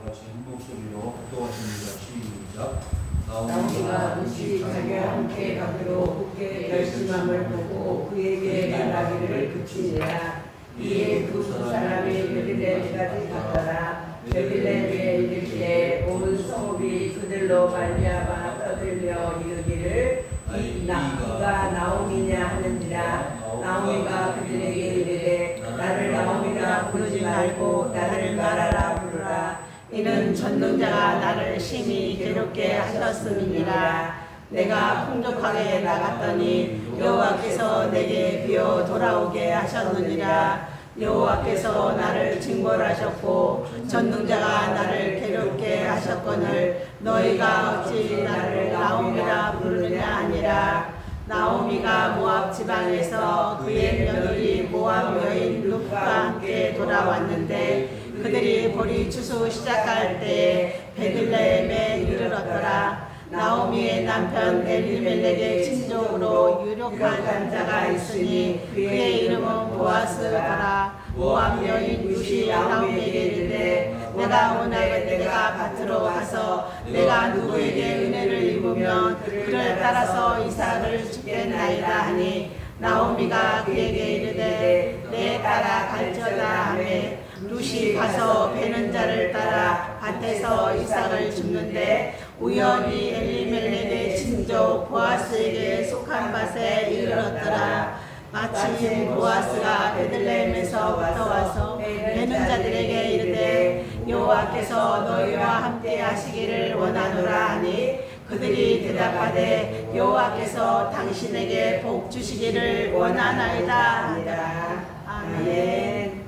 같이 한 목소리로 합독하십니다. 시작. 나오미가 음식 자기와 함께 가기로 굳게 결심함을 보고 그에게 말하기를 그치니라. 이에 두 사람이 베들레헴까지 가더라. 베들레헴에 이를 때 온 성읍이 그들로 말미암아 떠들며 이르기를 이가 나오미냐 하는지라. 나오미가 그들에게 이르되 나를 나오미라 부르지 말고 나를 마라라 부르라. 이는 전능자가 나를 심히 괴롭게 하셨음이니라. 내가 풍족하게 나갔더니 여호와께서 내게 비어 돌아오게 하셨느니라. 여호와께서 나를 징벌하셨고 전능자가 나를 괴롭게 하셨거늘 너희가 어찌 나를 나오미라 부르느냐 하니라. 나오미가 모압 지방에서 그의 며느리 모압 여인 룻과 함께 돌아왔는데 그들이 보리 추수 시작할 때 베들레헴에 이르렀더라. 나오미의 남편 엘리멜렉의 친족으로 유력한 자가 있으니 그의 이름은 보아스더라. 모압 여인 룻이 나오미에게 이르되 내가 원하건대 내가 밭으로 가서 내가 누구에게 은혜를 입으면 그를 따라서 이삭을 주겠나이다 하니 나오미가 그에게 이르되 내 따라 갈지어다 하매 룻이 가서 베는 자를 따라 밭에서 이삭을 줍는데 우연히 엘리멜렉의 친족 보아스에게 속한 밭에 이르렀더라. 마침 보아스가 베들레헴에서부터 와서 베는 자들에게 이르되 여호와께서 너희와 함께 하시기를 원하노라 하니 그들이 대답하되 여호와께서 당신에게 복 주시기를 원하나이다 하니라. 아멘.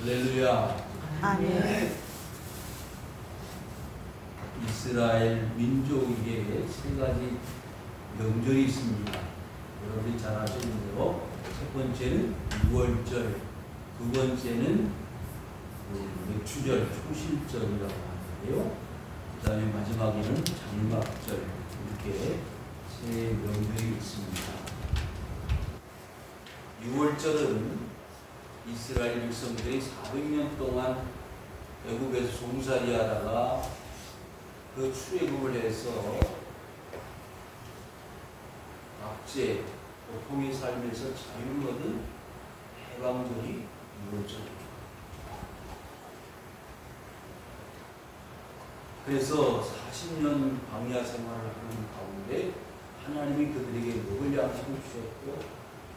할렐루야. 아멘. 이스라엘 민족에게 세 가지 명절이 있습니다. 여러분이 잘 아시는 대로 첫 번째는 6월절, 두 번째는 맥추절, 초실절이라고 하는데요. 그 다음에 마지막에는 장막절, 이렇게 세 명절이 있습니다. 6월절은 이스라엘 백성들이 400년 동안 애굽에서 종살이 하다가 그 출애굽을 해서 압제, 고통의 삶에서 자유를 얻은 해방절이 6월절입니다. 그래서 40년 광야 생활을 하는 가운데 하나님이 그들에게 먹을 양식을 주셨고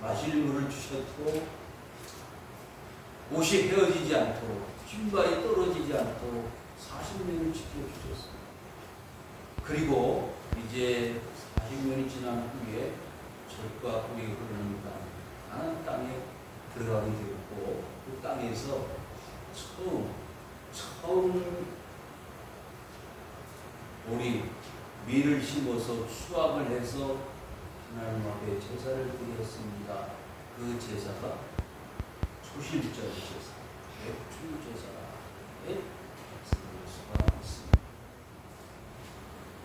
마실 물을 주셨고 옷이 헤어지지 않도록 신발이 떨어지지 않도록 40년을 지켜주셨습니다. 그리고 이제 40년이 지난 후에 절과 꿀이 흐르는 가나안 땅에 들어가게 되었고 그 땅에서 처음 우리 밀을 심어서 수확을 해서 하나님 앞에 제사를 드렸습니다. 그 제사가 초실절 제사, 맥추 제사에 수가 있습니다.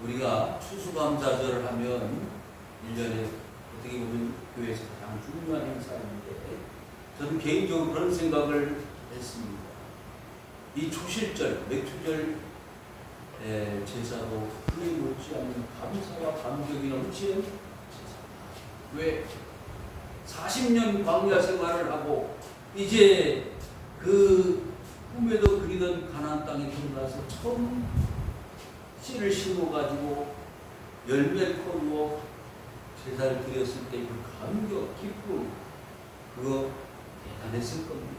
우리가 추수감사절을 하면 1년에 어떻게 보면 교회에서 가장 중요한 행사인데 저는 개인적으로 그런 생각을 했습니다. 이 초실절, 맥추절 제사로 흔히 못지않는 감사와 감격이 넘치는 제사입니다. 왜? 40년 광야 생활을 하고 이제 그 꿈에도 그리던 가나안 땅에 들어가서 처음 씨를 심어가지고 열매를 거두어 제사를 드렸을 때 그 감격, 기쁨 그거 대단했을 겁니다.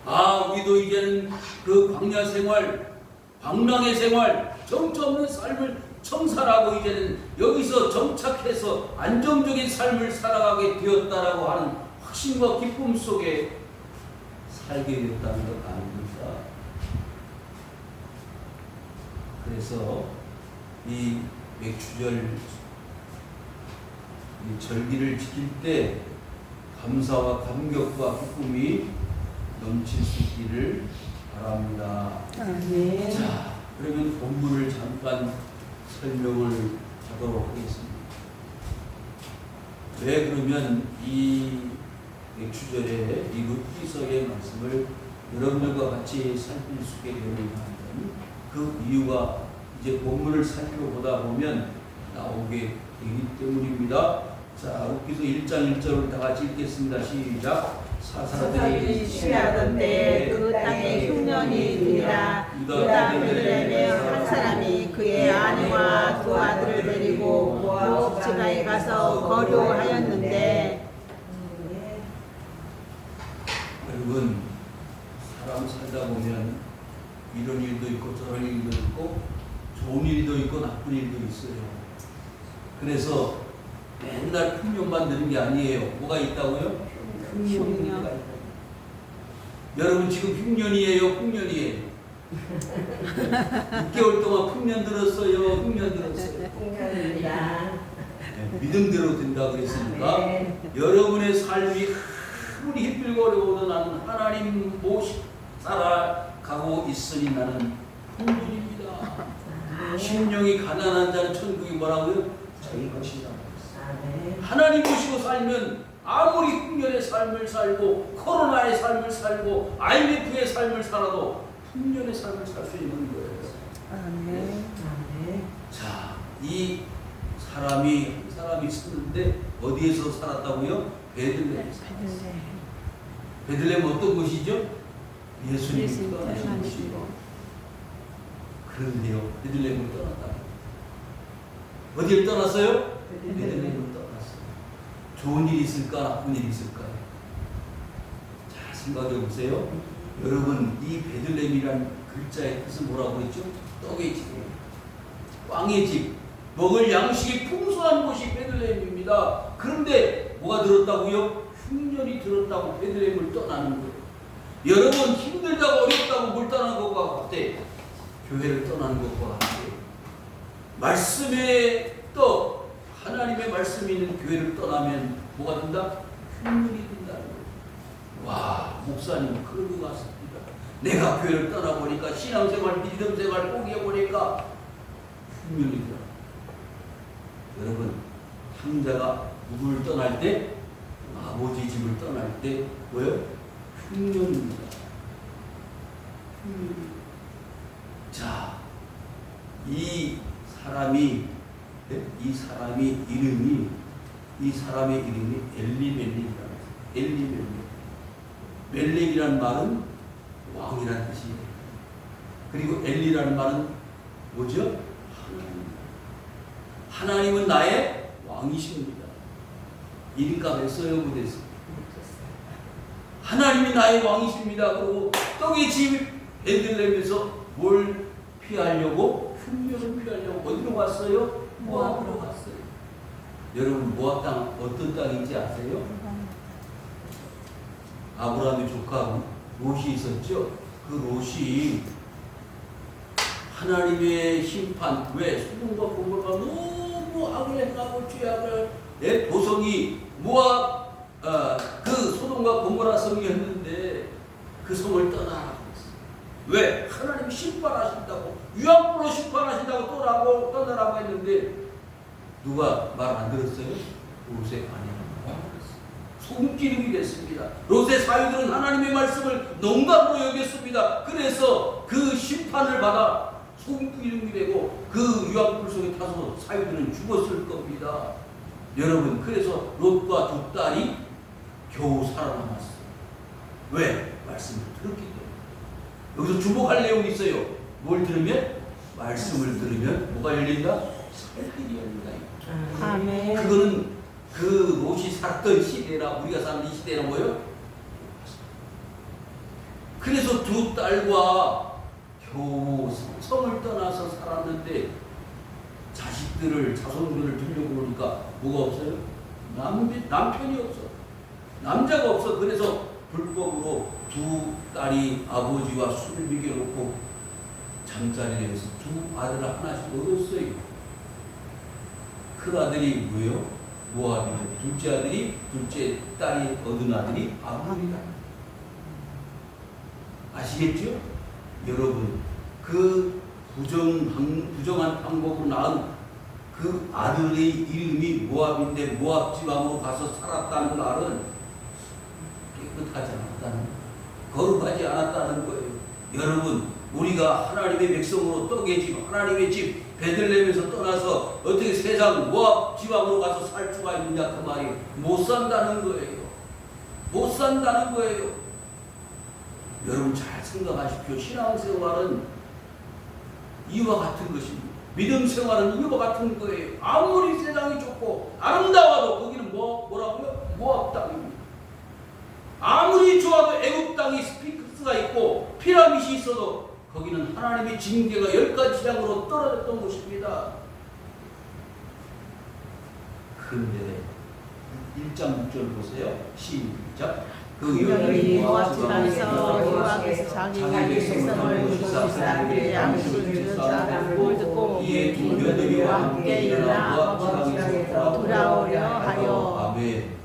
아, 우리도 이제는 그 광야 생활, 방랑의 생활, 정처 없는 삶을 청산하고 이제는 여기서 정착해서 안정적인 삶을 살아가게 되었다라고 하는 확신과 기쁨 속에 살게 됐다는 것 아닙니까? 그래서 이 맥추절 이 절기를 지킬 때 감사와 감격과 기쁨이 넘칠 수 있기를 바랍니다. 아멘. 자, 그러면 본문을 잠깐 설명을 하도록 하겠습니다. 왜 그러면 이 맥추절에 이 룻기서의 말씀을 여러분들과 같이 살필 수 있게 되는 그 이유가 이제 본문을 살펴보다 보면 나오게 되기 때문입니다. 자, 룻기서 1장 1절을 다 같이 읽겠습니다. 시작. 사사들이 취하던데 그 땅에 흉년이 있니라. 유다 베들레헴에 한 사람이 그의 아내와 두 아들을 데리고 모압 지방에 가서 거류하였는데. 여러분, 사람 살다 보면 이런 일도 있고 저런 일도 있고 좋은 일도 있고 나쁜 일도 있어요. 그래서 맨날 풍년만 드는 게 아니에요. 뭐가 있다고요? 흉년. 여러분 지금 흉년이에요? 풍년이에요? 6개월 동안 풍년 들었어요? 흉년 들었어요? 풍년입니다. 네, 믿음대로 된다 그랬으니까 네. 여러분의 삶이 아무리 힘들고 나는 하나님 모시 살아가고 있으니 나는 풍년입니다. 심령이 가난한 자는 천국이 뭐라고요? 저희 것이다. 하나님 모시고 살면 아무리 풍년의 삶을 살고 코로나의 삶을 살고 IMF의 삶을 살아도 풍년의 삶을 살 수 있는 거예요. 자, 이 사람이 있었는데 어디에서 살았다고요? 베들레헴. 베들레헴 어떤 곳이죠? 예수님이 떠나신 곳이고. 그런데요, 베들레헴을 떠났다. 어디를 떠났어요? 베들레헴을 떠났어요. 좋은 일이 있을까, 나쁜 일이 있을까요? 자, 생각해 보세요. 여러분, 이 베들레헴이라는 글자의 뜻은 뭐라고 했죠? 떡의 집, 빵의 집, 먹을 양식이 풍성한 곳이 베들레헴입니다. 그런데 뭐가 들었다고요? 흉년이 들었다고 베들레헴을 떠나는 거예요. 여러분, 힘들다고 어렵다고 뭘 떠나는 것과 같아? 교회를 떠나는 것과 같아요. 말씀의 떡, 하나님의 말씀이 있는 교회를 떠나면 뭐가 된다? 흉년이 된다는 거예요. 와, 목사님 그런 것 같습니다. 내가 교회를 떠나보니까 신앙생활, 믿음생활 포기해보니까 흉년이 들어. 여러분, 탕자가 누구를 떠날 때? 아버지 집을 떠날 때 뭐예요? 흉년입니다. 자, 이 사람의 이름이 엘리멜렉이라는 엘리멜렉. 멜렉이라는 말은 왕이라는 뜻이에요. 그리고 엘리라는 말은 뭐죠? 하나님은 나의 왕이십니다. 이름값 했어요? 못했어요? 하나님이 나의 왕이십니다. 그리고 떡의 집 베들레헴에서 뭘 피하려고? 흉년을 피하려고 어디로 갔어요? 모압으로 갔어요. 여러분, 모압 땅 어떤 땅인지 아세요? 아브라함의 조카 롯이 있었죠? 그 롯이 하나님의 심판, 왜? 소돔과 고모라가 너무 악을 행하고 죄악을 도성이 모압 그 소돔과 고모라 성이었는데 그 성을 떠나라고 했어요. 왜? 하나님 심판하신다고, 유황불로 심판하신다고 떠나라고 했는데 누가 말 안 들었어요? 롯의 아내가 손기름이 됐습니다. 롯의 사위들은 하나님의 말씀을 농담으로 여겼습니다. 그래서 그 심판을 받아 손기름이 되고 그 유황불 속에 타서 사위들은 죽었을 겁니다. 여러분, 그래서 롯과 두 딸이 겨우 살아남았어요. 왜? 말씀을 들었기 때문에. 여기서 주목할 내용이 있어요. 뭘 들으면? 말씀을 들으면 뭐가 열린다? 살길이 열린다. 아멘. 그거는 그 롯이 살았던 시대나 우리가 사는 이 시대는 뭐예요? 그래서 두 딸과 겨우 성을 떠나서 살았는데 자손들을 두려고 그러니까 뭐가 없어요? 남편이 없어. 남자가 없어. 그래서 불법으로 두 딸이 아버지와 술을 먹여놓고 잠자리를 해서 두 아들을 하나씩 얻었어요. 큰 아들이 뭐예요? 모압이에요. 둘째 딸이 얻은 아들이 아므리다. 아시겠죠? 여러분, 그 부정한 방법으로 낳은 그 아들의 이름이 모압인데 모압 지방으로 가서 살았다는 말은 깨끗하지 않았다는 거예요. 거룩하지 않았다는 거예요. 여러분, 우리가 하나님의 백성으로 떡의 집, 하나님의 집 베들레헴에서 떠나서 어떻게 세상 모압 지방으로 가서 살 수가 있느냐 그 말이 못 산다는 거예요. 못 산다는 거예요. 여러분 잘 생각하십시오. 신앙생활은 이와 같은 것입니다. 믿음 생활은 이와 같은 거예요. 아무리 세상이 좋고 아름다워도 거기는 뭐라고요? 모압 땅입니다. 아무리 좋아도 애굽 땅이 스핑크스가 있고 피라밋이 있어도 거기는 하나님의 징계가 10가지 재앙으로 떨어졌던 곳입니다. 그런데 1장 6절 보세요. 시작. 그 여인이 모압 지방에서 여호와께서 자기 백성을 부르시사 그의 양식을 주셨다. 을 듣고 이에 두 며느리와 함께 일어나 모압 지방에서 돌아오려 하여. 아멘.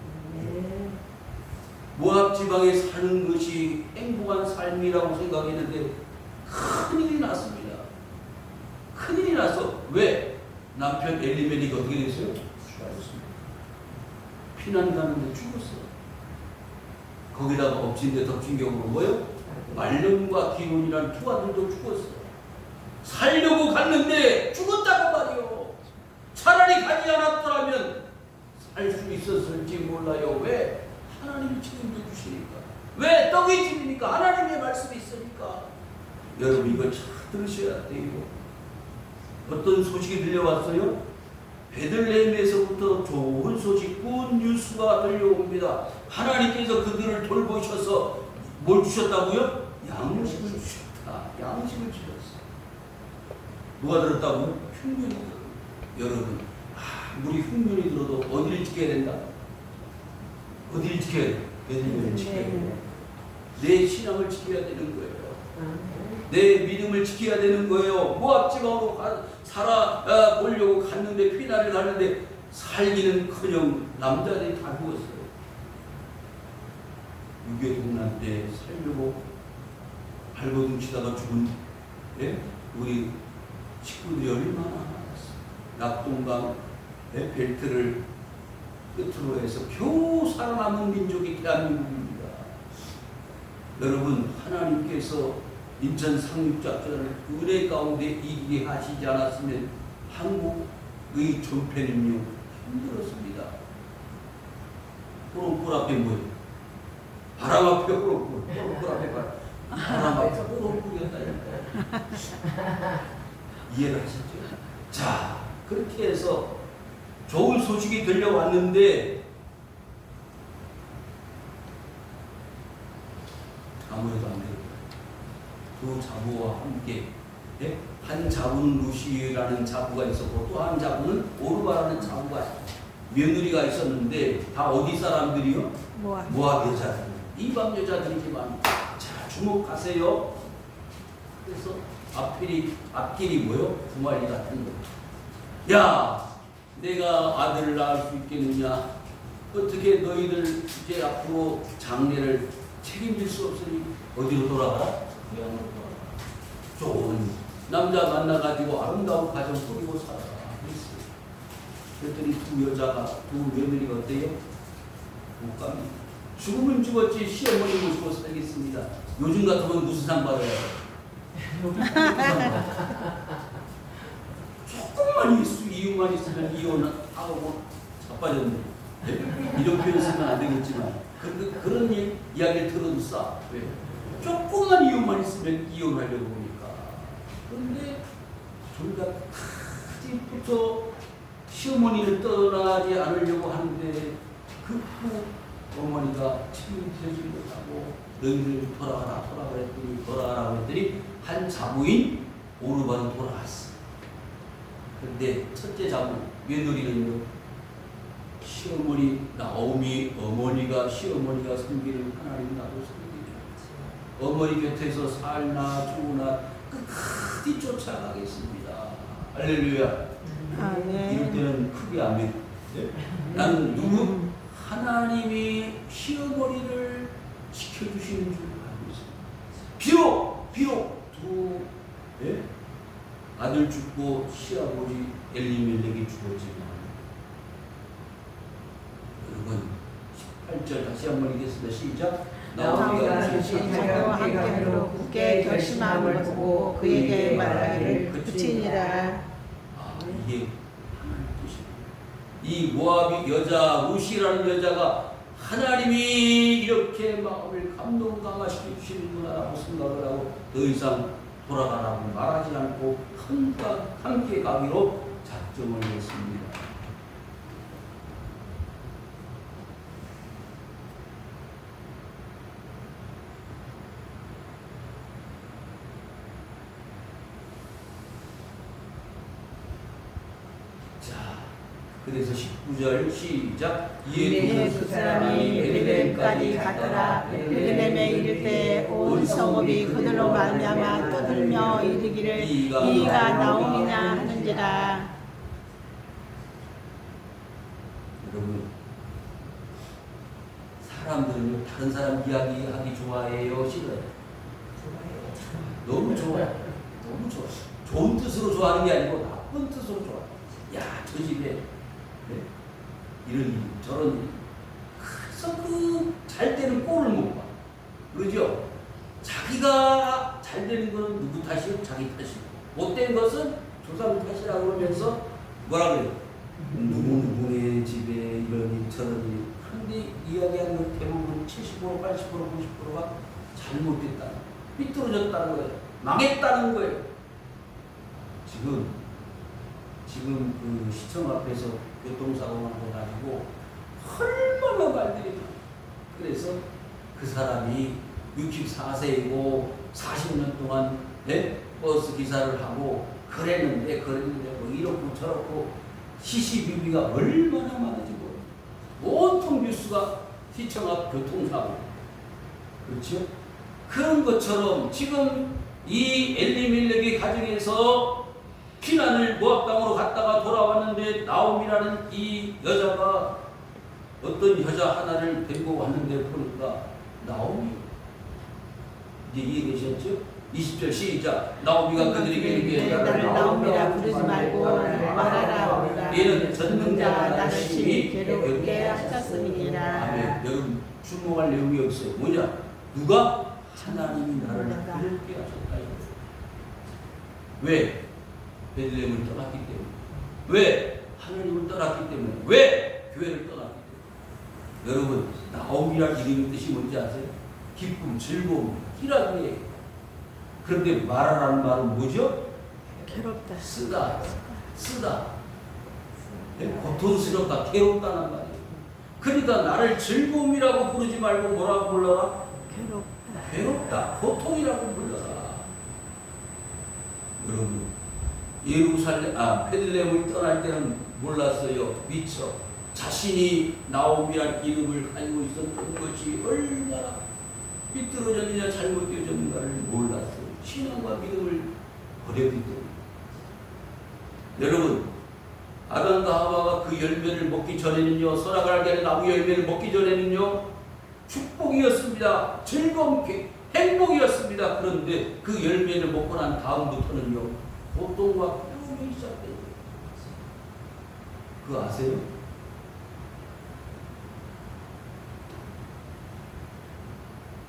모압 지방에 사는 것이 행복한 삶이라고 생각했는데 큰일이 났습니다. 큰일이 나서 왜? 남편 엘리멜렉이 어떻게 됐어요? 죽었습니다. 피난 가는데 죽었어요. 거기다가 엎친 데 덮친 경우는 뭐예요? 말름과 기론이라는 두 아들도 죽었어요. 살려고 갔는데 죽었다고 말이요. 차라리 가지 않았더라면 살 수 있었을지 몰라요. 왜? 하나님이 책임져 주시니까. 왜? 떡의 집이니까. 하나님의 말씀이 있으니까. 여러분 이거 잘 들으셔야 돼요. 어떤 소식이 들려왔어요? 베들레헴에서부터 좋은 소식, 굿 뉴스가 들려옵니다. 하나님께서 그들을 돌보셔서 뭘 주셨다고요? 양식을 주셨다. 양식을 주셨어요. 누가 들었다고요? 흉년이 들어요. 여러분, 우리 흉년이 들어도 어디를 지켜야 된다? 어디를 지켜야 돼? 베들레헴을 지켜야 돼. 내 신앙을 지켜야 되는 거예요. 내 믿음을 지켜야 되는 거예요. 모압 지방으로 살아보려고 갔는데 피난을 가는데 살기는커녕 남자들이 다 죽었어요. 6.25 동란 때 살려고 발버둥 치다가 죽은 우리 식구들이 얼마나 많았어요. 낙동강 벨트를 끝으로 해서 겨우 살아남은 민족이 대한민국입니다. 여러분 하나님께서 인천 상륙작전을 은혜 가운데 이기게 하시지 않았으면 한국의 존폐는요 힘들었습니다. 꼬롱골 앞에 뭐예요? 바람 앞에 꼬롱골, 꼬롱골 앞에 바람 앞에 꼬롱골이었다니까요. 이해를 하시죠? 자, 그렇게 해서 좋은 소식이 들려왔는데 아무래도 안 돼요. 두 자부와 함께 한 자부는 루시라는 자부가 있었고 또 한 자부는 오르바라는 자부가 며느리가 있었는데 다 어디 사람들이요? 모압 여자들, 이방 여자들이지만 자 주목하세요. 그래서 앞길이 뭐요? 두마리 같은 거. 야, 내가 아들을 낳을 수 있겠느냐? 어떻게 너희들 이제 앞으로 장래를 책임질 수 없으니 어디로 돌아가라? 좋은 남자 만나가지고 아름다운 가정 꾸리고 살아라. 그랬더니 두 며느리가 어때요? 못 갑니다. 죽으면 죽었지 시어머니 모시고 살겠습니다. 요즘 같으면 무슨 상 받아야 돼? 조금만 이유만 있으면 이혼하고 자빠졌네. 이런 표현 쓰면 안 되겠지만 그런 이야기를 들어도 싸. 왜? 조금만 이유만 있으면 이혼하려고 보니까. 그런데 저희가 크지부터 시어머니를 떠나지 않으려고 하는데 그 어머니가 책임지지 못하고 너희들 돌아가라 했더니 한 자부인 오르바는 돌아갔어. 그런데 첫째 자부 며느리는요 시어머니 나오미 어머니가 시어머니가 섬기는 하나님 나도 섬기죠. 어머니 곁에서 살나 죽으나 끝까지 쫓아가겠습니다. 할렐루야. 아멘. 이럴 때는 크게 아멘. 나는 누구? 하나님이 시어머니를 지켜주시는 줄 알고 있습니다. 비록 두 아들 죽고 시아버지 엘리멜렉이 죽었지만 여러분 18절 다시 한번 읽겠습니다. 시작. 나오미가 주신 자녀와 함께로 굳게 결심함을 보고 그에게 말하기를 붙이니라. 이게 이 모압 여자 루시라는 여자가 하나님이 이렇게 마음을 감동 강화시켜 주시는구나라고 생각을 하고 더 이상 돌아가라고 말하지 않고 함께 가기로 작정을 했습니다. 그래서 19절 시작. 이에 그 사람이 베들레헴까지 갔더라. 베들레헴에 이를 때 온 성읍이 그들로 말미암아 떠들며 이르기를 이가 나오미냐 하는지라. 여러분, 사람들은 다른 사람 이야기하기 좋아해요, 싫어요? 너무 좋아요. 너무 좋아. 좋은 뜻으로 좋아하는 게 아니고 나쁜 뜻으로 좋아. 야, 저 집에 이런 일, 저런 일. 그래서 잘 되는 꼴을 못 봐. 그러죠? 자기가 잘 되는 건 누구 탓이요? 자기 탓이고. 못된 것은 저 사람 탓이라고 그러면서 뭐라 그래요? 누구누구의 집에 이런 일, 저런 일. 그런데 이야기하는 건 대부분 70%, 80%, 90%가 잘못됐다. 삐뚤어졌다는 거예요. 망했다는 거예요. 지금 그 시청 앞에서 교통사고가 나가지고 얼마나 말들이 많아. 그래서 그 사람이 64세이고 40년 동안 버스 기사를 하고 그랬는데 뭐 이렇고 저렇고 시시비비가 얼마나 많아지고 온통 뉴스가 시청 앞 교통사고. 그렇죠? 그런 것처럼 지금 이 엘리멜렉의 가정에서 피난을 모압 땅으로 갔다가 돌아왔는데 나오미라는 이 여자가 어떤 여자 하나를 데리고 왔는데 보니까 나오미. 이제 이해되셨죠? 20절 시작. 나오미가 그들에게 이르기를 나를 나오미라 부르지 말고 말하라. 얘는 전능자가 나를 심히 괴롭게 하셨음이니라. 아멘. 여러분 주목할 내용이 여기 있어요. 뭐냐? 누가? 하나님이 나를 괴롭게 하셨다. 왜? 베들레헴을 떠났기 때문에. 왜? 하나님을 떠났기 때문에. 왜? 교회를 떠났기 때문에. 여러분, 나오미란 이름의 뜻이 뭔지 아세요? 기쁨, 즐거움, 희락이라는 얘기예요. 그런데 말하라는 말은 뭐죠? 괴롭다. 쓰다. 고통스럽다, 괴롭다는 말이에요. 그러니까 나를 즐거움이라고 부르지 말고 뭐라고 불러라? 괴롭다, 고통이라고 불러라. 여러분, 베들레헴을 떠날 때는 몰랐어요. 미처 자신이 나오미란 이름을 가지고 있었던 것이 얼마나 삐뚤어졌느냐 잘못되어졌는가를 몰랐어요. 신앙과 믿음을 버렸기 때문에. 여러분, 아담과 하와가 그 열매를 먹기 전에는요, 선악을 알게 하는 나무 열매를 먹기 전에는요, 축복이었습니다. 즐거움, 행복이었습니다. 그런데 그 열매를 먹고 난 다음부터는요, 고통과 괴로움이 시작돼요. 그거 아세요?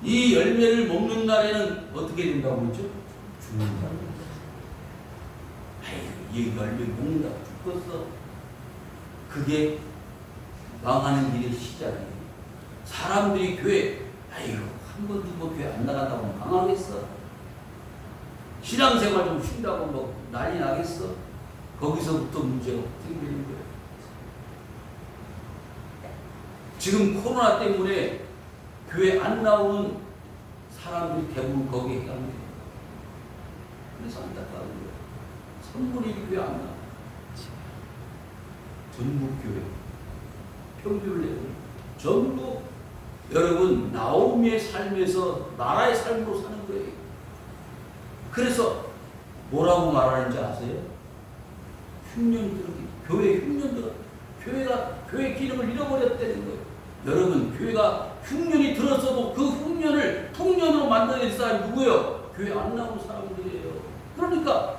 이 열매를 먹는 날에는 어떻게 된다고 했죠? 죽는다고. 아이, 이 열매 먹는다고 죽었어. 그게 망하는 길의 시작이에요. 사람들이 교회, 한 번도 뭐 교회 안 나간다고 망하겠어? 신앙생활 좀 쉰다고 뭐 난리 나겠어? 거기서부터 문제가 생기는 거예요. 지금 코로나 때문에 교회 안 나오는 사람들이 대부분 거기에 해당돼요. 그래서 안타까운 거예요. 선물이 교회 안 나와. 전국 교회. 평균을 내고 전부 여러분 나오미의 삶에서 나라의 삶으로 사는 거예요. 그래서 뭐라고 말하는지 아세요? 흉년이 들어, 교회 흉년 들어, 교회 기름을 잃어버렸다는 거예요. 여러분, 교회가 흉년이 들었어도 그 흉년을 풍년으로 만들어낼 사람이 누구예요? 교회 안 나오는 사람들이에요. 그러니까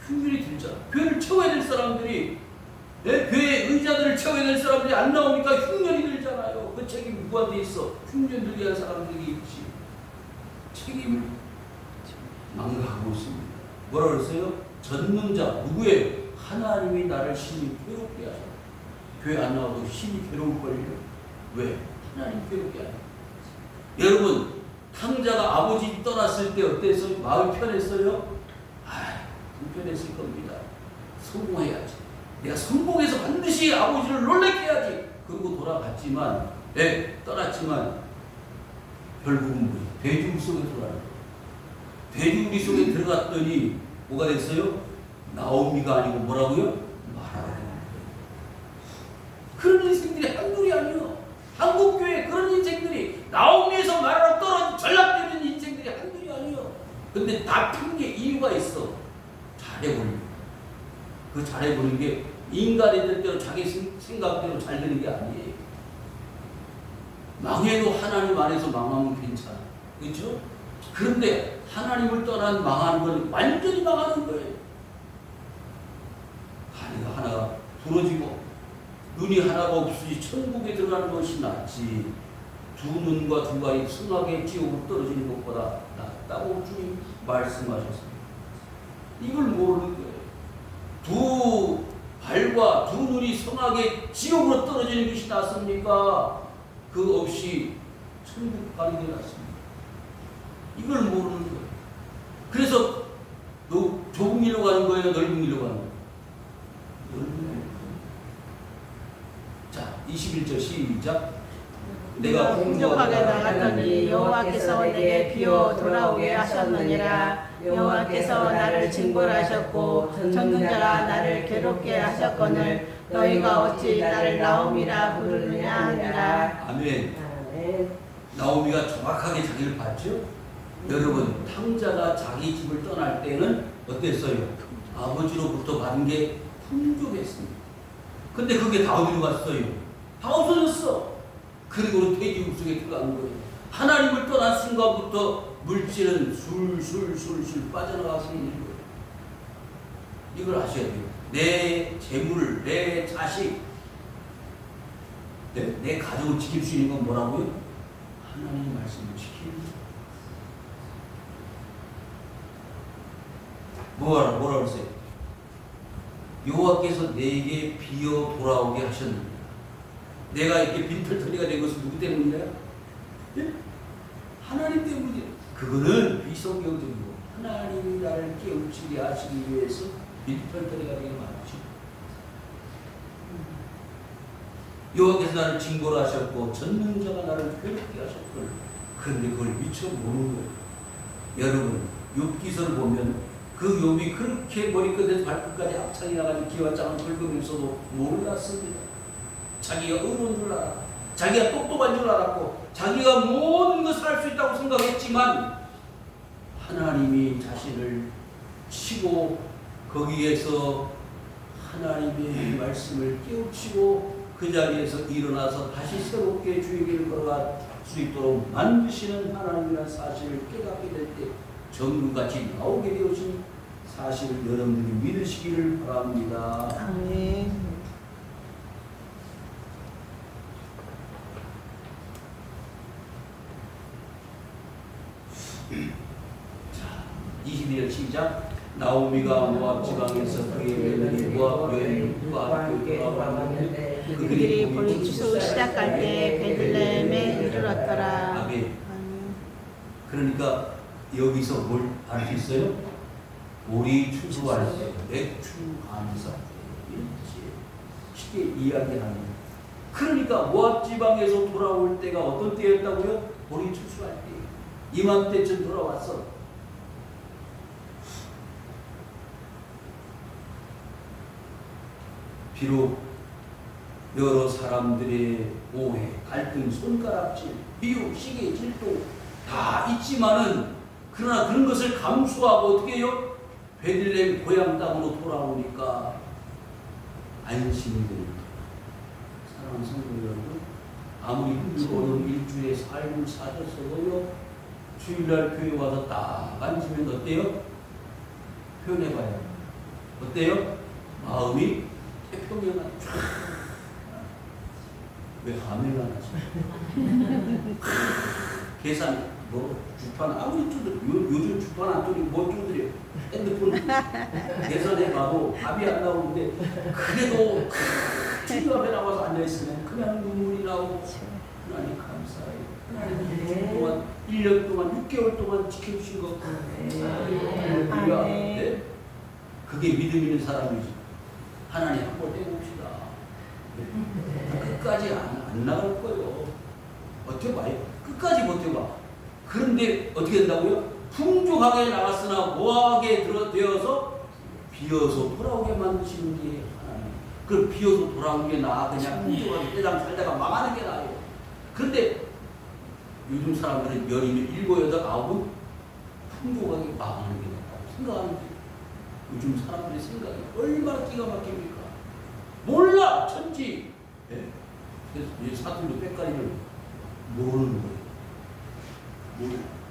흉년이 들잖아. 교회를 채워야 될 사람들이 예? 교회 의자들을 채워야 될 사람들이 안 나오니까 흉년이 들잖아요. 그 책임이 누구한테 있어? 흉년 들게 한 사람들이 있지. 책임을 망각하고 있습니다. 뭐라 그랬어요? 전능자 누구예요? 하나님이 나를 심히 괴롭게 하셔. 교회 안 나와도 심히 괴로울걸요. 왜? 하나님 괴롭게 하셔. 여러분 탕자가 아버지 떠났을 때 어땠어요? 마음이 편했어요? 불편했을 겁니다. 성공해야지. 내가 성공해서 반드시 아버지를 놀래게 해야지. 그러고 돌아갔지만, 떠났지만 결국은 뭐예요? 돼지우리 속에 돌아가는 거예요. 돼지우리 속에 들어갔더니 뭐가 됐어요? 나오미가 아니고 뭐라고요? 마라가 되는 거예요. 그런 인생들이 한둘이 아니에요. 한국교회 그런 인생들이 나오미에서 마라로 떨어진 전락되는 인생들이 한둘이 아니에요. 근데 다 핑계 이유가 있어. 잘해보는 그 잘해보는 게 인간의 뜻대로 자기 생각대로 잘 되는 게 아니에요. 망해도 하나님 안에서 망하면 괜찮아. 그렇죠? 그런데 하나님을 떠난 망하는 건 완전히 망하는 거예요. 다리가 하나가 부러지고 눈이 하나가 없으니 천국에 들어가는 것이 낫지. 두 눈과 두 발이 승하게 지옥으로 떨어지는 것보다 낫다고 주님 말씀하셨습니다. 이걸 모르는 거예요. 두 발과 두 눈이 성하게 지옥으로 떨어지는 것이 낫습니까? 그 없이 천국 가는 게 낫습니다. 이걸 모르는 거예요. 그래서 너 좁은 길로 가는 거예요? 넓은 길로 가는 거예요? 넓은 길로. 자, 21절 시작. 내가 공격하게 나갔더니 여호와께서 내게 비어 돌아오게 하셨느니라. 여호와께서 나를 징벌하셨고 전능자가 나를 괴롭게 하셨거늘 너희가 어찌 나를 나오미라 부르느냐 하니라. 아멘. 나오미가 정확하게 자기를 봤죠? 여러분 탕자가 자기 집을 떠날 때는 어땠어요? 아버지로부터 받은 게 풍족했습니다. 근데 그게 다 어디로 갔어요? 다 없어졌어. 그리고 돼지국 속에 들어간 거예요. 하나님을 떠난 순간부터 물질은 술술 빠져나가서 있는 거예요. 이걸 아셔야 돼요. 내 재물, 내 자식, 내 가족을 지킬 수 있는 건 뭐라고요? 하나님의 말씀을 지키는 거예요. 뭐라 그러세요? 여호와께서 내게 비어 돌아오게 하셨느니라. 내가 이렇게 빈털터리가 된 것은 누구 때문이냐? 예? 하나님 때문이에요. 그거는 비성경적이고 하나님이 나를 깨우치게 하시기 위해서 빈털터리가 되게 많죠. 여호와께서 나를 징벌하셨고 전능자가 나를 괴롭게 하셨고 그런데 그걸 미처 모르는 거예요. 여러분 욥기서를 보면 그 욥이 그렇게 머리끝에서 발끝까지 합창이 나가지고 기와 짱을 긁으면서도 몰랐습니다. 자기가 의로운 줄 알았고 자기가 똑똑한 줄 알았고 자기가 모든 것을 할 수 있다고 생각했지만 하나님이 자신을 치고 거기에서 하나님의 말씀을 깨우치고 그 자리에서 일어나서 다시 새롭게 주의 길을 걸어갈 수 있도록 만드시는 하나님이라는 사실을 깨닫게 될 때 정금같이 나오게 되어진 사실을 여러분들이 믿으시기를 바랍니다. 아멘. 자, 22절 시작. 나오미가 모압 지방에서 그의 며느리 모압 여인과 함께 돌아왔는데 그들이 본인 추수 시작할 때 베들레헴에 이르렀더라. 아멘. 그러니까 여기서 뭘 알 수 있어요? 우리 추수할 때, 맥추 감사 때, 쉽게 이야기하는. 그러니까 모압 지방에서 돌아올 때가 어떤 때였다고요? 우리 추수할 때. 이맘때쯤 돌아왔어. 비록 여러 사람들의 오해, 갈등, 손가락질, 미움, 시기, 질투 다 있지만은 그러나 그런 것을 감수하고 어떻게 해요? 베들레헴 고향 땅으로 돌아오니까 안심이 됩니다. 사랑하는 성도 여러분, 아무리 힘들고 일주일에 삶을 사셨어도요, 주일날 교회 와서 딱 앉으면 어때요? 표현해봐요. 어때요? 마음이 평양만 왜 화면을 안 하지? 계산 뭐 주판 아무리 쪼들 요즘 주판 안 쪼리 뭐 쪼들이요 핸드폰 계산해 가도 답이 안 나오는데 그래도 TV 앞에 나와서 앉아 있으면 그냥 눈물이 나오고 하나님 감사해요. 하나님 동안 1년 동안 6개월 동안 지켜주신 것 할렐루야. 네? 그게 믿음 있는 사람이지. 하나님 한번 떼봅시다. 끝까지 안 나갈 거예요. 버텨봐요. 끝까지 버텨봐. 그런데 어떻게 된다고요? 풍족하게 나갔으나 모하게 되어서 비어서 돌아오게 만드시는 게 하나님. 그럼 비어서 돌아오는 게 나아. 그냥 풍족하게 때랑 살다가 망하는 게 나아요. 그런데 요즘 사람들은 연인이 7, 8, 9은 풍족하게 망하는 게 낫다고 생각하는데 요즘 사람들의 생각이 얼마나 기가 막힙니까? 몰라! 천지! 예? 그래서 이 사투리도 빽가리를 모르는 거예요.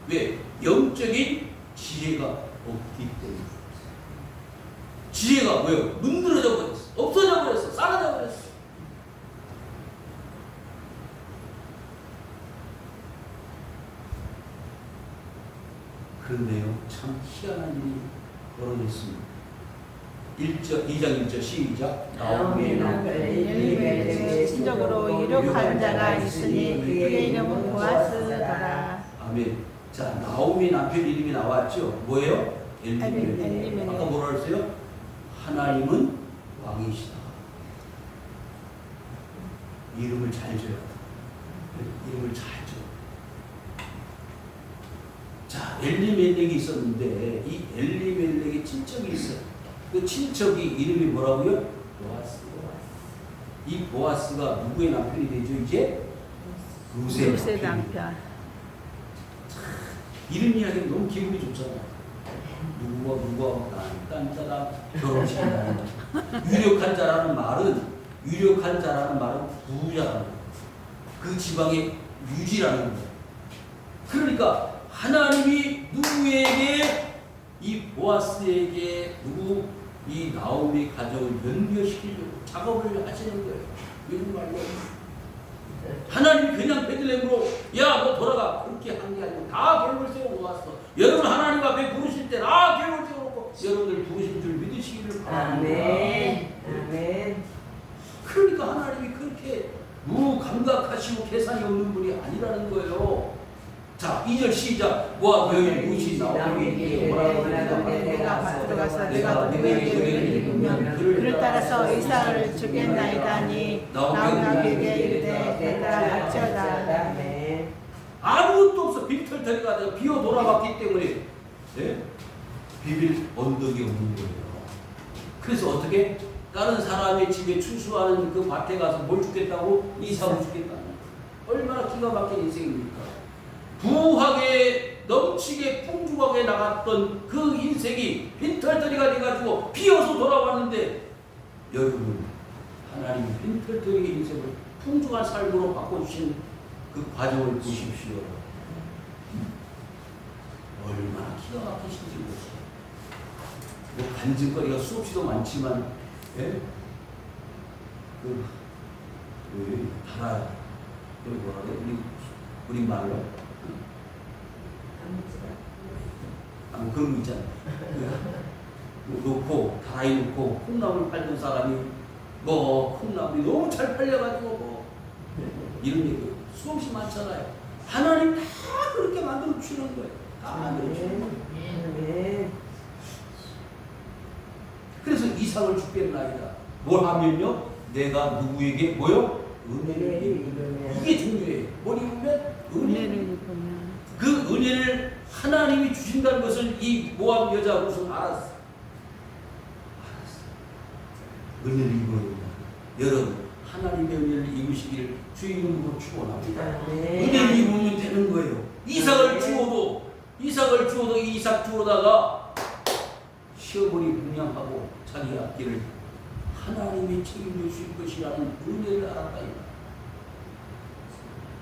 왜? 영적인 지혜가 없기 때문에. 지혜가 뭐예요? 문드러져 버렸어. 없어져 버렸어. 사라져 버렸어. 그런데요, 참 희한한 일이 벌어졌습니다. 2장 1절 시작. 나오미 엘리멜렉의 친족으로 유력한 자가 있으니 그의 이름은 보아스더라. 아멘. 자, 나오미 남편 이름이 나왔죠. 뭐예요? 엘리멜렉. 아까 뭐라 그랬어요? 하나님은 왕이시다. 이름을 잘 줘요. 이름을 잘 줘. 자, 엘리멜렉이 있었는데 이 엘리멜렉의 친척이 있어요. 그 친척이 이름이 뭐라고요? 보아스. 이 보아스가 누구의 남편이 되죠? 이제 루세 남편. 이름 이야기는 너무 기분이 좋잖아요. 누구와 딴 자가 결혼시킨다는 유력한 자라는 말은 부자라는 거예요. 그 지방의 유지라는 거예요. 그러니까 하나님이 누구에게 이 보아스에게 이 나오미 가족을 연결시키려고 작업을 하시는 거예요. 이런 말로 하나님이 그냥 베들레헴으로 야 너 돌아가 그렇게 한 게 아니고 다 계획을 세우고 왔어. 여러분 하나님 앞에 부르실 때 다 계획을 세워놓고 여러분들 부르신 줄 믿으시기를 바랍니다. 아멘. 그러니까 하나님이 그렇게 무감각하시고 계산이 없는 분이 아니라는 거예요. 자, 2절 시작. 모압 여인 루시 나오미에게 뭐라고 내가 들어가서 내가 누구에게 은혜를 입으면 그를 따라서 이삭을 주겠나이다니 나오미에게 이르되 내가 알지어다. 아무것도 없어. 빈털터리가 내가 비어 돌아갔기 때문에 네? 비빌 언덕이 없는 거예요. 그래서 어떻게 다른 사람의 집에 추수하는 그 밭에 가서 뭘 주겠다고? 이삭을 주겠다는 얼마나 기가 막힌 인생입니까? 부하게 넘치게 풍족하게 나갔던 그 인생이 빈털터리가 돼가지고 비어서 돌아왔는데 여러분 하나님이 빈털터리의 인생을 풍족한 삶으로 바꿔주신 그 과정을 보십시오. 얼마나 기가 막히신지 보세요. 뭐 간증거리가 수없이도 많지만 예? 달아 뭐라 그래? 우리 말로 그런 거 있잖아요. 놓고 다라이 놓고 콩나물 팔던 사람이 뭐 콩나물이 너무 잘 팔려가지고 뭐 이런 얘기 수없이 많잖아요. 하나님 다 그렇게 만들어 주시는 거예요. 다 만들어 주시는 거예요. 그래서 이삭을 주겠나이다. 뭘 하면요? 내가 누구에게 뭐요? 은혜를 입으면. 이게 중요해요. 뭘 입으면? 은혜를 입으면. 그 은혜를 하나님이 주신다는 것을 이 모압 여자 우선 알았어. 은혜를 입어야 된다. 여러분 하나님의 은혜를 입으시기를 주의 이름으로 축원합니다. 은혜를 입으면 되는 거예요. 이삭을 주어도 이삭 주어다가 시어머니 분양하고 자기 앞길을 하나님이 책임져 주실 것이라는 은혜를 알았다.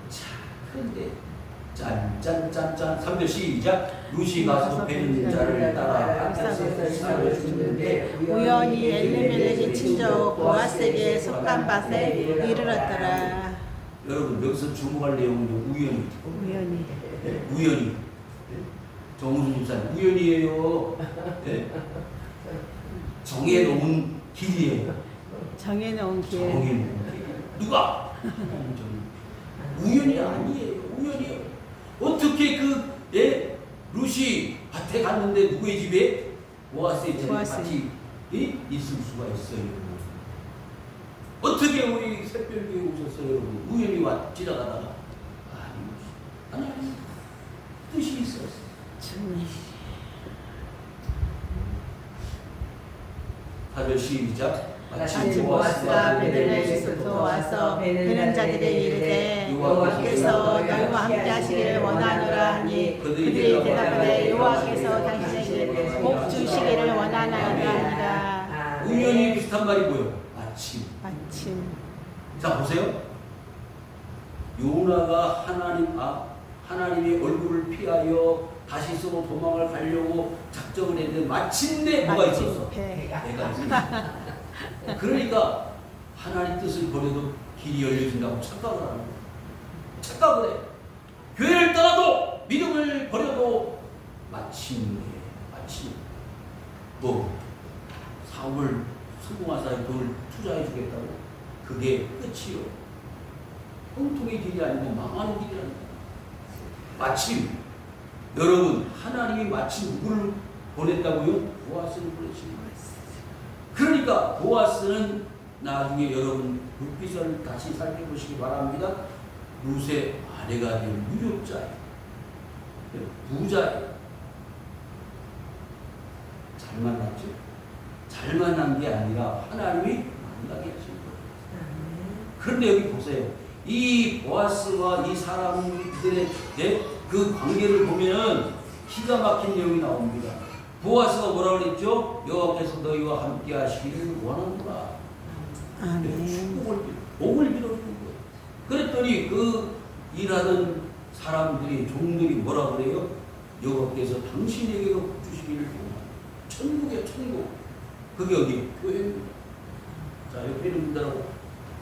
자, 그런데 짠짠짠짠 3절 시작. 루시 가서 베는 자를 따라 앞에서 쌀을 줬는데 우연히 엘리멜렉이 친족 보아스에게 속한 밭에 이르렀더라. 여러분 여기서 주목할 내용은 우연히. 우연히. 정우수 집사님 우연이에요. 네? 정해놓은 길이에요. 정해놓은 길. 정해놓은 길. 누가? 우연이 아니에요. 우연이에요. 어떻게 룻이 밭에 갔는데 누구의 집에? 보아스의 집에 밭이 있을 수가 있어요. 어떻게 우리 새별교회 오셨어요, 여러분? 우연히 지나가다가 하나님 뜻이 있었어요. 다들 시작. 마침 보아스가 베들레헴에서 와서 베는 자들에게 이르되 여호와께서 너희와 함께 하시기를 원하노라 하니 그들이 대답하되 여호와께서 당신에게 복 주시기를 원하나이다 하니라. 우연히 비슷한 말이 뭐예요? 마침. 자 보세요. 요나가 하나님의 얼굴을 피하여 다시스로 도망을 가려고 작정을 했는데 마침내 뭐가 있었어? 배가 있었어. 그러니까 하나님 뜻을 버려도 길이 열려진다고 착각을 하는 거예요. 착각을 해. 교회를 떠나도 믿음을 버려도 마침내 사업을 성공한 사람이 돈을 투자해 주겠다고 그게 끝이요. 형통의 길이 아니고 망하는 길이 아니다. 마침 여러분 하나님이 마침 누구를 보냈다고요? 보아스를 보내신 거예요. 그러니까 보아스는 나중에 여러분 룻빛을 다시 살펴보시기 바랍니다. 룻의 아내가 된 유력자예요. 부자예요. 잘 만났죠? 잘 만난 게 아니라 하나님이 만나게 하신 거예요. 그런데 여기 보세요. 이 보아스와 이 사람들의 그 관계를 보면 기가 막힌 내용이 나옵니다. 보아스가 뭐라고 그랬죠? 여호와께서 너희와 함께 하시기를 원하노라. 복을 빌어주는 거예요. 그랬더니 그 일하던 사람들이 종들이 뭐라 그래요? 여호와께서 당신에게 복 주시기를 원하노라. 천국이야 천국. 그게 어디? 교회입니다. 자 옆에 있는 분들하고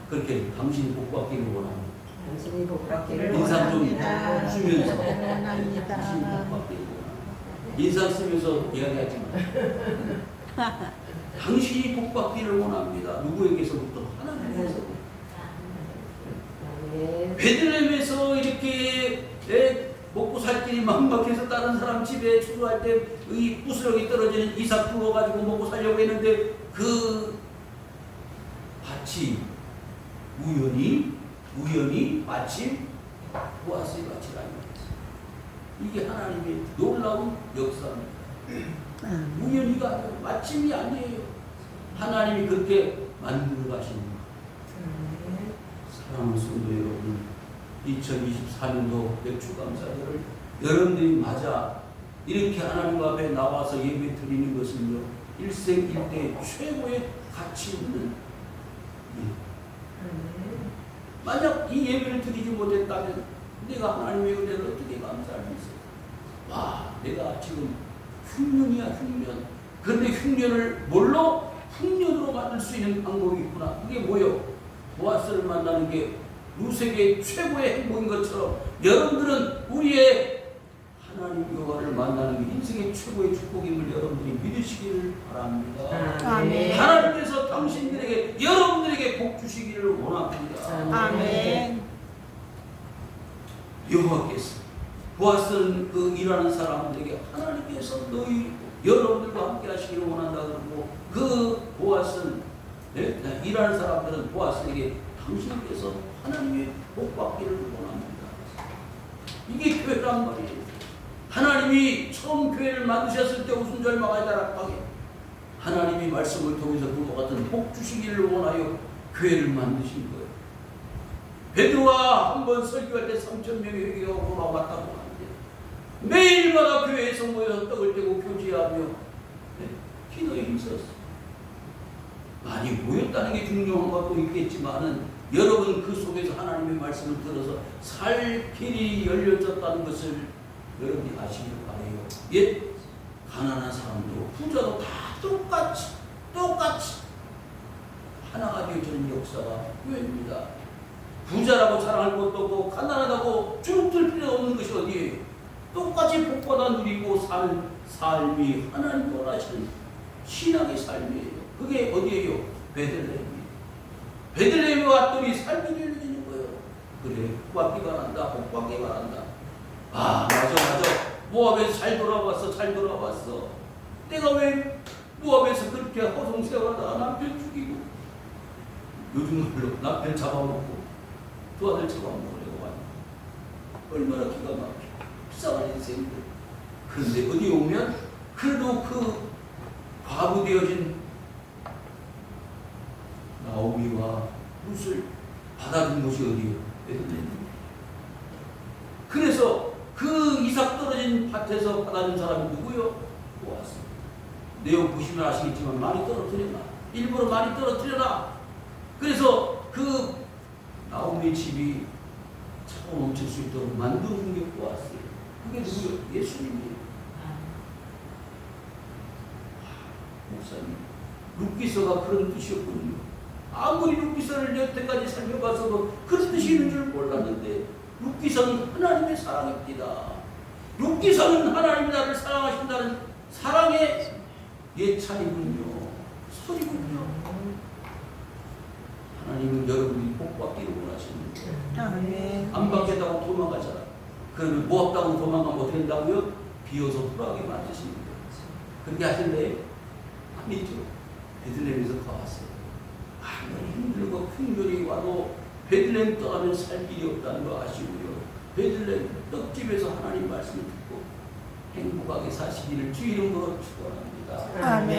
그렇게 당신이 복 받기를 원합니다. 당신이 복 받기를 인상 좀 원합니다. 쓰면서 원합니다. 당신이 복 받기를 원합니다. 인상 쓰면서 이야기하지 마. 당신이 복 받기를 원합니다. 누구에게서부터? 하나님께서. 베들레헴에서 이렇게 먹고 살 길이 막막해서 다른 사람 집에 추수할 때 이 부스러기 떨어지는 이삭 불어가지고 먹고 살려고 했는데 그 밭이 우연히 마침 보아스의 밭이라 이게 하나님의 놀라운 역사입니다. 우연히가 아니에요. 마침이 아니에요. 하나님이 그렇게 만들어 가신 거예요. 사랑하는 성도 여러분, 2024년도 맥주감사절을 여러분들이 맞아 이렇게 하나님 앞에 나와서 예배 드리는 것은요, 일생일대 최고의 가치 있는 만약 이 예배를 드리지 못했다면 내가 하나님의 은혜를 어떻게 감사할 수 있어요? 와, 내가 지금 흉년이야, 흉년. 그런데 흉년을 뭘로? 흉년으로 만들 수 있는 방법이 있구나. 그게 뭐예요? 보아스를 만나는 게 룻에게 최고의 행복인 것처럼 여러분들은 우리의 하나님 여호와를 만나는 게 인생의 최고의 축복임을 여러분들이 믿으시기를 바랍니다. 아멘. 하나님께서 당신들에게 여러분들에게 복 주시기를 원합니다. 아멘. 여호와께서 보아스는 그 일하는 사람들에게 하나님께서 여러분들과 함께 하시기를 원한다 그러고 그 보아스는 일하는 사람들은 보아스에게 당신께서 하나님의 복 받기를 원합니다. 이게 교회란 말이에요. 하나님이 처음 교회를 만드셨을 때 우순절마가 다락방에 하나님이 말씀을 통해서 그와 같은 복 주시기를 원하여 교회를 만드신 거예요. 베드로가 한번 설교할 때 3,000명이 회개하고 나왔다고 하는데 매일마다 교회에서 모여서 떡을 떼고 교제하며 기도에 힘썼어. 많이 모였다는 게 중요한 것도 있겠지만은 여러분 그 속에서 하나님의 말씀을 들어서 살 길이 열려졌다는 것을 여러분이 아시길 바라요. 예? 가난한 사람도 부자도 다 똑같이 하나가 되어지는 역사가 교회입니다. 부자라고 자랑할 것도 없고 가난하다고 주눅들 필요 없는 것이 어디예요? 똑같이 복받아 누리고 살 삶이 하나님 원하시는 신앙의 삶이에요. 그게 어디예요? 베들레헴이에요. 베들레헴에 왔더니 삶이 되어지는 거예요. 그래, 복받기 바란다. 복받기 바란다. 아, 맞아. 모압에서 잘 돌아왔어. 내가 왜 모압에서 그렇게 허송세월하다가 남편 죽이고 요즘 말로 남편 잡아먹고 두 아들 잡아먹으려고 하니 얼마나 기가 막혀. 불쌍한 인생들. 그런데 어디 오면 그래도 그 과부 되어진 나오미와 룻을 받아준 곳이 어디요? 베들레헴. 그래서 그 이삭 떨어진 밭에서 받아준 사람이 누구요? 보아스. 내용 보시면 아시겠지만 많이 떨어뜨려놔. 일부러 많이 떨어뜨려놔. 그래서 그 나오미 집이 차고 넘칠 수 있도록 만드는 게 보았어요. 그게 누구요? 예수님이에요. 목사님, 룻기서가 그런 뜻이었군요. 아무리 룻기서를 여태까지 살펴봐서도 그런 뜻이 있는 줄 몰랐는데 룻기서는 하나님의 사랑입니다. 룻기서는 하나님이 나를 사랑하신다는 사랑의 예찬이군요. 소리군요. 하나님은 여러분이 복받기를 원하시는데 아멘. 안 받겠다고 도망가잖아. 그러면 뭐 없다고 도망가면 된다고요? 비어서 돌아가게 만드시는 거예요. 그렇게 하실래요? 아니죠. 베들레헴에서 가왔어요. 아무리 힘들고 흉년이 와도 베들레헴 떠나면 살 길이 없다는 거 아시고요. 베들레헴 떡집에서 하나님 말씀을 듣고 행복하게 사시기를 주 이름으로 축원합니다. 아멘.